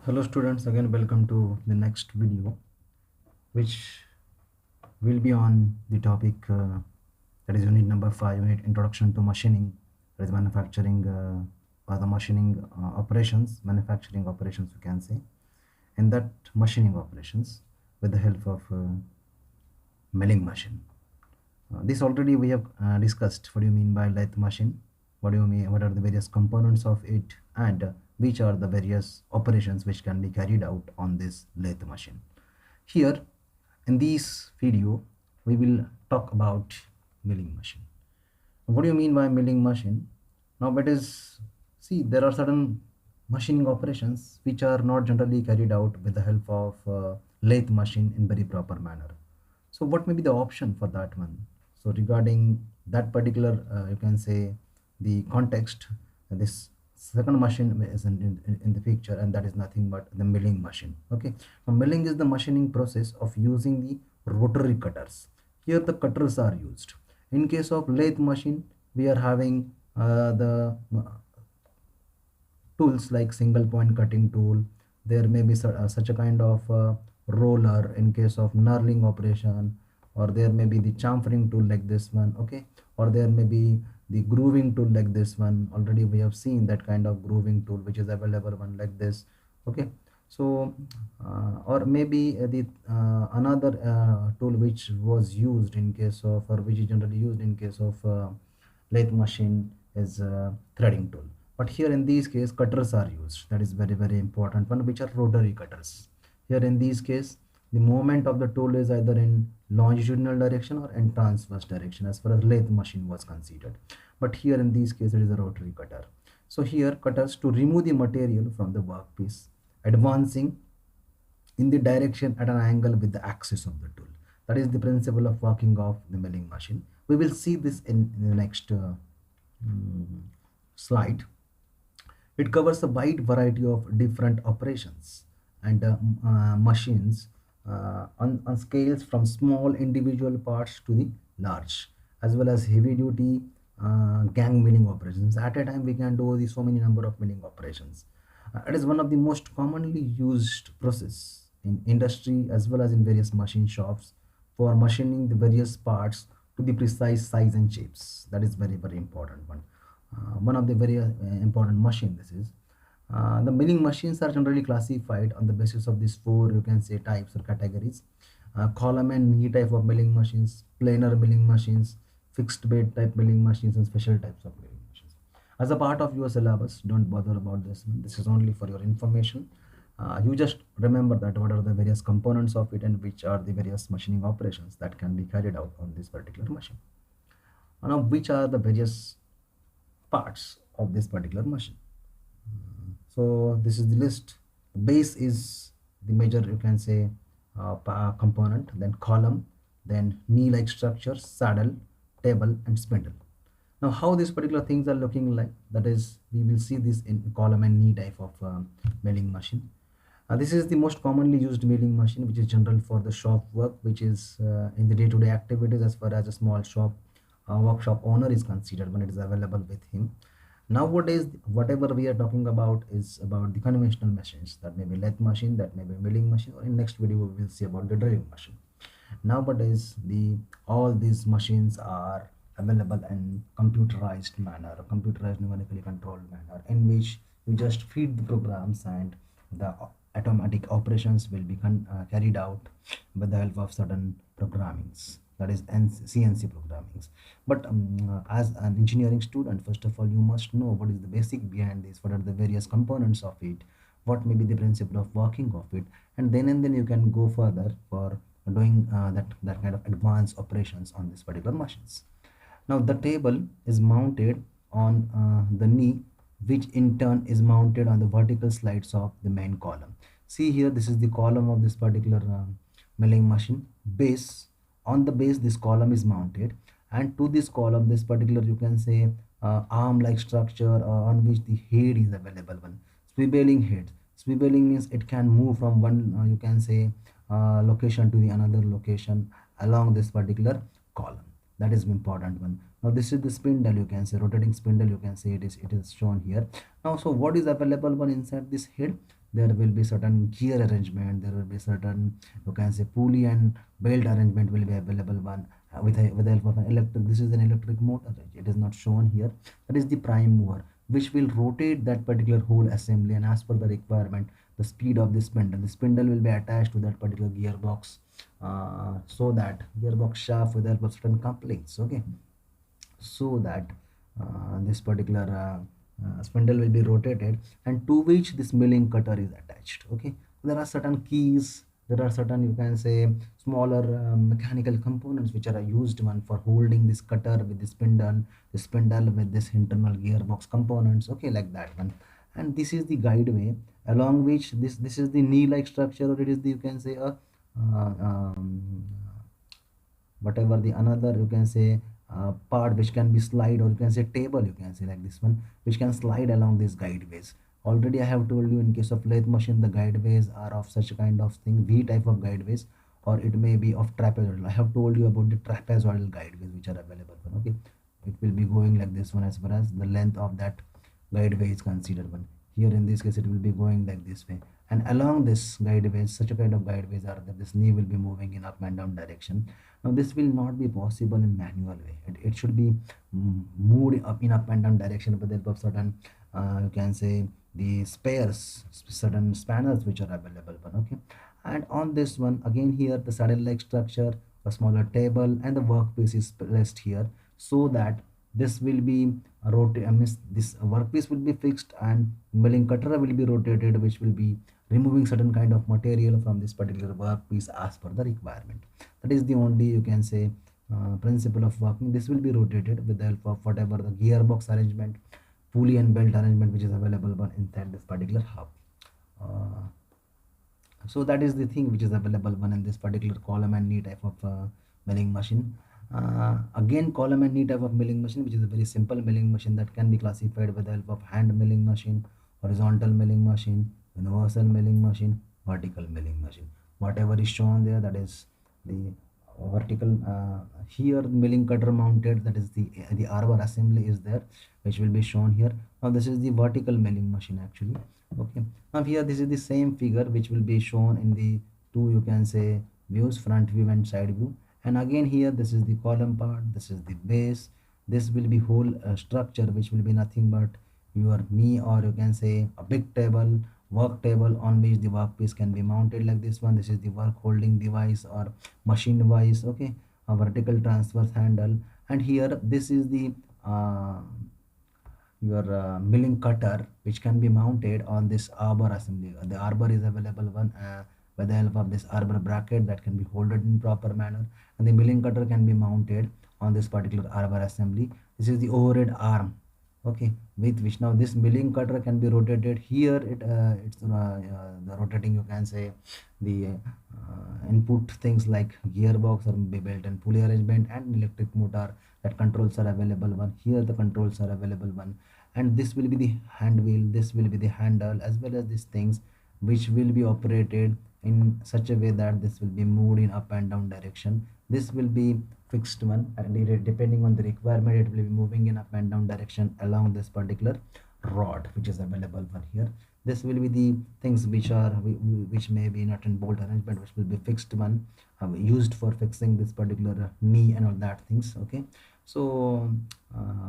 Hello students, again welcome to the next video, which will be on the topic that is unit number 5, unit introduction to machining, that is manufacturing or the machining operations, manufacturing operations you can say. In that machining operations with the help of milling machine. This already we have discussed. What do you mean by lathe machine? What do you mean? What are the various components of it, and which are the various operations which can be carried out on this lathe machine? Here, in this video, we will talk about milling machine. What do you mean by milling machine? Now, it is see there are certain machining operations which are not generally carried out with the help of lathe machine in very proper manner. So what may be the option for that one? So regarding that particular, you can say the context, this second machine is in the picture, and that is nothing but the milling machine. Okay, now milling is the machining process of using the rotary cutters. Here the cutters are used. In case of lathe machine, we are having the tools like single point cutting tool. There may be such a kind of roller in case of knurling operation, or there may be the chamfering tool like this one. Okay, or there may be the grooving tool like this one. Already we have seen that kind of grooving tool which is available one like this. Okay, so or maybe the another tool which was used in case of, or which is generally used in case of lathe machine, is threading tool. But here in these case cutters are used. That is very important one, which are rotary cutters. Here in these case the movement of the tool is either in longitudinal direction or in transverse direction as far as lathe machine was considered. But here in these case it is a rotary cutter. So here cutters to remove the material from the workpiece, advancing in the direction at an angle with the axis of the tool. That is the principle of working of the milling machine. We will see this in the next slide. It covers a wide variety of different operations and machines on scales from small individual parts to the large, as well as heavy duty gang milling operations. At a time we can do so many number of milling operations. It is one of the most commonly used process in industry as well as in various machine shops for machining the various parts to the precise size and shapes. That is very important one. One of the very important machine this is. The milling machines are generally classified on the basis of these four, you can say, types or categories. Column and knee type of milling machines, planar milling machines, fixed bed type milling machines, and special types of milling machines. As a part of your syllabus, don't bother about this. This is only for your information. You just remember that what are the various components of it and which are the various machining operations that can be carried out on this particular machine. Now, which are the various parts of this particular machine? So this is the list. Base is the major, you can say, component, then column, then knee like structure, saddle, table, and spindle. Now how these particular things are looking like, that is we will see this in column and knee type of milling machine. This is the most commonly used milling machine, which is general for the shop work, which is in the day-to-day activities as far as a small shop workshop owner is considered when it is available with him. Nowadays whatever we are talking about is about the conventional machines, that may be lathe machine, that may be milling machine, or in next video we will see about the drilling machine. Nowadays all these machines are available in computerized manner, or computerized numerically controlled manner, in which you just feed the programs and the automatic operations will be carried out with the help of certain programmings, that is CNC programmings. But as an engineering student, first of all you must know what is the basic behind this, what are the various components of it, what may be the principle of working of it, and then you can go further for doing that kind of advanced operations on these particular machines. Now the table is mounted on the knee, which in turn is mounted on the vertical slides of the main column. See here, this is the column of this particular milling machine. Base, on the base this column is mounted, and to this column this particular, you can say, arm like structure on which the head is available one. Swiveling head. Swiveling means it can move from one, you can say, location to the another location along this particular column. That is important one. Now this is the spindle, you can say, rotating spindle, you can say, it is shown here. Now so what is available one inside this head? there will be certain gear arrangement, there will be certain, you can say, pulley and belt arrangement will be available one, with the help of an electric. This is an electric motor, it is not shown here. That is the prime mover, which will rotate that particular whole assembly, and as per the requirement, the speed of the spindle will be attached to that particular gearbox, so that gearbox shaft with the help of certain couplings, okay, so that this particular spindle will be rotated, and to which this milling cutter is attached, okay. There are certain keys, there are certain, you can say, smaller mechanical components which are used one for holding this cutter with the spindle with this internal gearbox components, okay, like that one. And this is the guide way along which this is the knee like structure, or it is the, you can say, a whatever the another, you can say, part which can be slide, or you can say table, you can say, like this one, which can slide along these guideways. Already I have told you, in case of lathe machine, the guideways are of such kind of thing, V type of guideways, or it may be of trapezoidal. I have told you about the trapezoidal guideways which are available, okay. It will be going like this one, as far as the length of that guideway is considered one. Here in this case it will be going like this way, and along this guideways, such a kind of guideways are that this knee will be moving in up and down direction. Now this will not be possible in manual way. It should be moved up in up and down direction with the help of certain, you can say, the spares, certain spanners which are available one, okay. And on this one again, here the saddle like structure, a smaller table, and the workpiece is placed here, so that this will be this workpiece will be fixed, and milling cutter will be rotated, which will be removing certain kind of material from this particular workpiece as per the requirement. That is the only, you can say, principle of working. This will be rotated with the help of whatever the gearbox arrangement, pulley and belt arrangement which is available one inside this particular hub. uh, so that is the thing which is available one in this particular column and knee type of milling machine. Again, column and knee type of milling machine, which is a very simple milling machine that can be classified with the help of hand milling machine, horizontal milling machine, universal milling machine, vertical milling machine. Whatever is shown there, that is the vertical. Here milling cutter mounted, that is the arbor assembly is there, which will be shown here. Now this is the vertical milling machine actually, okay. Now here this is the same figure which will be shown in the two, you can say, views, front view and side view. And again here, this is the column part, this is the base, this will be whole structure, which will be nothing but your knee, or you can say a big table, work table, on which the workpiece can be mounted like this one. This is the work holding device or machine device, okay, a vertical transverse handle. And here this is the your milling cutter, which can be mounted on this arbor assembly. The arbor is available one, by the help of this arbor bracket that can be holded in proper manner, and the milling cutter can be mounted on this particular arbor assembly. This is the overhead arm, okay, with which now this milling cutter can be rotated. Here it's the rotating, you can say, the input things like gearbox or belt and pulley arrangement and electric motor, that controls are available one. Here the controls are available one, and this will be the hand wheel, this will be the handle, as well as these things which will be operated in such a way that this will be moved in up and down direction. This will be fixed one, and depending on the requirement, it will be moving in up and down direction along this particular rod which is available for here. This will be the things which are which may be nut and bolt arrangement, which will be fixed one, used for fixing this particular knee and all that things, okay. So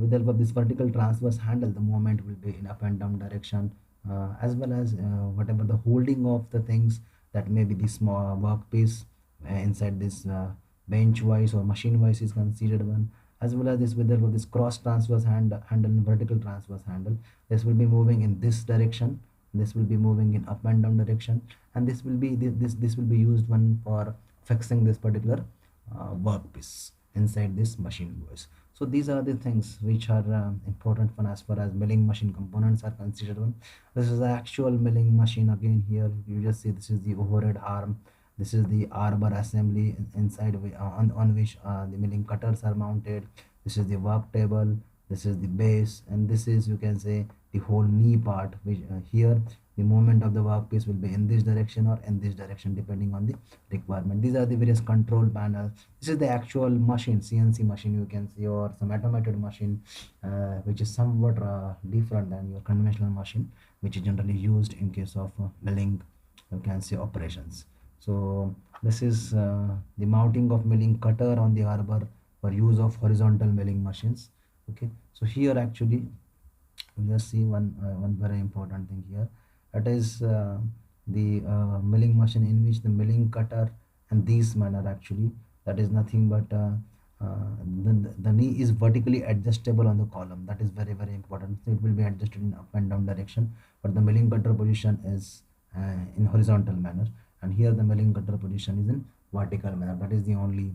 with the help of this vertical transverse handle, the movement will be in up and down direction, as well as whatever the holding of the things, that may be the small workpiece inside this bench wise or machine wise is considered one, as well as this with the help of this cross transverse handle and vertical transverse handle. This will be moving in this direction, this will be moving in up and down direction, and this will be this will be used one for fixing this particular workpiece inside this machine voice. So these are the things which are important one as far as milling machine components are considered one. This is the actual milling machine. Again here you just see this is the overhead arm, this is the arbor assembly inside on which the milling cutters are mounted. This is the work table, this is the base, and this is, you can say, the whole knee part, which here the movement of the workpiece will be in this direction or in this direction depending on the requirement. These are the various control panels. This is the actual machine, CNC machine, you can see, or some automated machine, which is somewhat different than your conventional machine, which is generally used in case of milling, you can say, operations. So this is the mounting of milling cutter on the arbor for use of horizontal milling machines. Okay, so here actually we just see one very important thing here. That is the milling machine in which the milling cutter and these manner actually, that is nothing but the knee is vertically adjustable on the column. That is very very important. So it will be adjusted in up and down direction, but the milling cutter position is in horizontal manner, and here the milling cutter position is in vertical manner. That is the only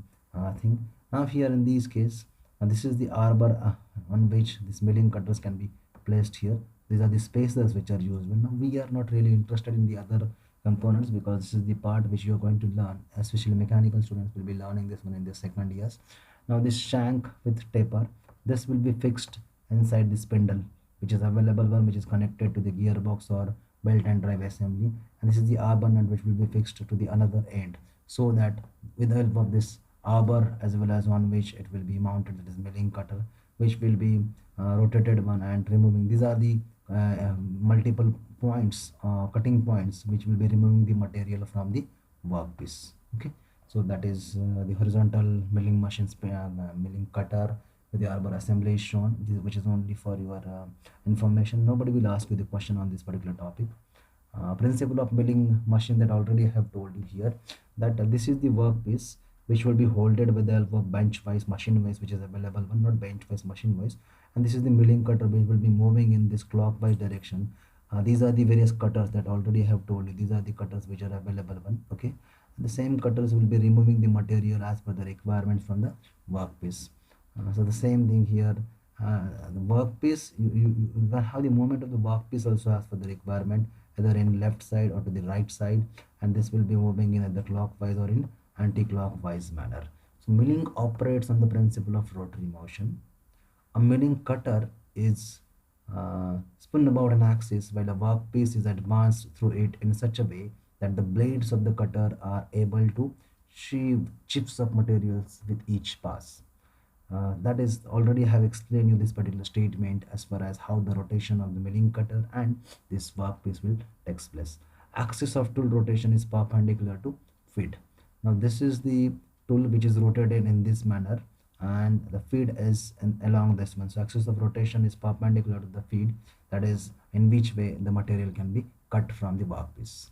thing. Now here in this case, this is the arbor on which these milling cutters can be placed here. These are the spacers which are used. Well, now we are not really interested in the other components because this is the part which you are going to learn, especially mechanical students will be learning this one in their second years. Now this shank with taper, this will be fixed inside the spindle, which is available one which is connected to the gearbox or belt and drive assembly, and this is the arbor nut which will be fixed to the another end, so that with the help of this arbor as well as on which it will be mounted, that is milling cutter, which will be rotated one and removing. These are the multiple points, cutting points, which will be removing the material from the workpiece. Okay, so that is the horizontal milling machine, milling cutter with the arbor assembly is shown, which is only for your information. Nobody will ask you the question on this particular topic. Principle of milling machine, that already I have told you here, that this is the workpiece which will be holded with the help of bench wise, machine wise, which is available one, not bench wise, machine wise, and this is the milling cutter which will be moving in this clockwise direction. These are the various cutters that already I have told you. These are the cutters which are available one. Okay, the same cutters will be removing the material as per the requirements from the workpiece. So the same thing here, the workpiece, you can have the movement of the workpiece also as per the requirement, either in left side or to the right side, and this will be moving in either clockwise or in anti-clockwise manner. So milling operates on the principle of rotary motion. A milling cutter is spun about an axis while a workpiece is advanced through it in such a way that the blades of the cutter are able to sheave chips of materials with each pass. That is, already have explained you this particular statement as far as how the rotation of the milling cutter and this workpiece will takes place. Axis of tool rotation is perpendicular to feed. Now this is the tool which is rotated in this manner, and the feed is along this one. So axis of rotation is perpendicular to the feed, that is in which way the material can be cut from the workpiece.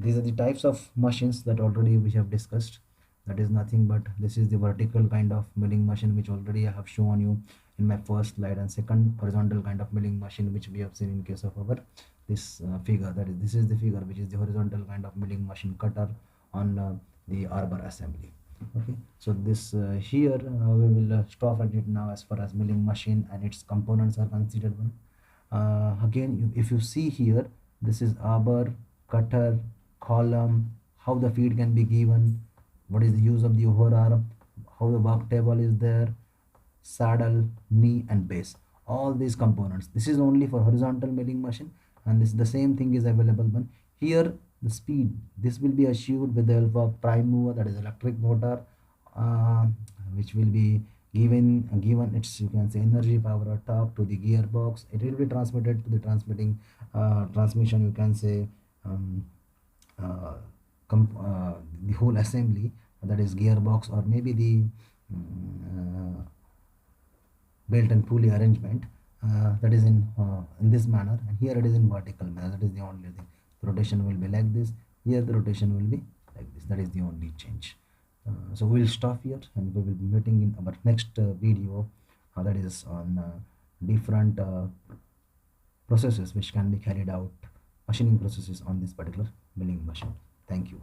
These are the types of machines that already we have discussed. That is nothing but this is the vertical kind of milling machine which already I have shown you in my first slide, and second horizontal kind of milling machine which we have seen in case of our this figure. That is, this is the figure which is the horizontal kind of milling machine cutter on the arbor assembly. Okay, so this here we will stop at it now as far as milling machine and its components are considered one. Again, if you see here, this is arbor, cutter, column, how the feed can be given, what is the use of the overarm, how the work table is there, saddle, knee and base, all these components. This is only for horizontal milling machine, and this the same thing is available one here. The speed, this will be achieved with the help of prime mover, that is electric motor, which will be given its, you can say, energy power or torque to the gearbox. It will be transmitted to the transmitting transmission, you can say, uh, the whole assembly, that is gearbox or maybe the belt and pulley arrangement, that is in this manner, and here it is in vertical manner. That is the only thing. The rotation will be like this, here the rotation will be like this. That is the only change. So we will stop here and we will be meeting in our next video, that is on different processes which can be carried out, machining processes on this particular milling machine. Thank you.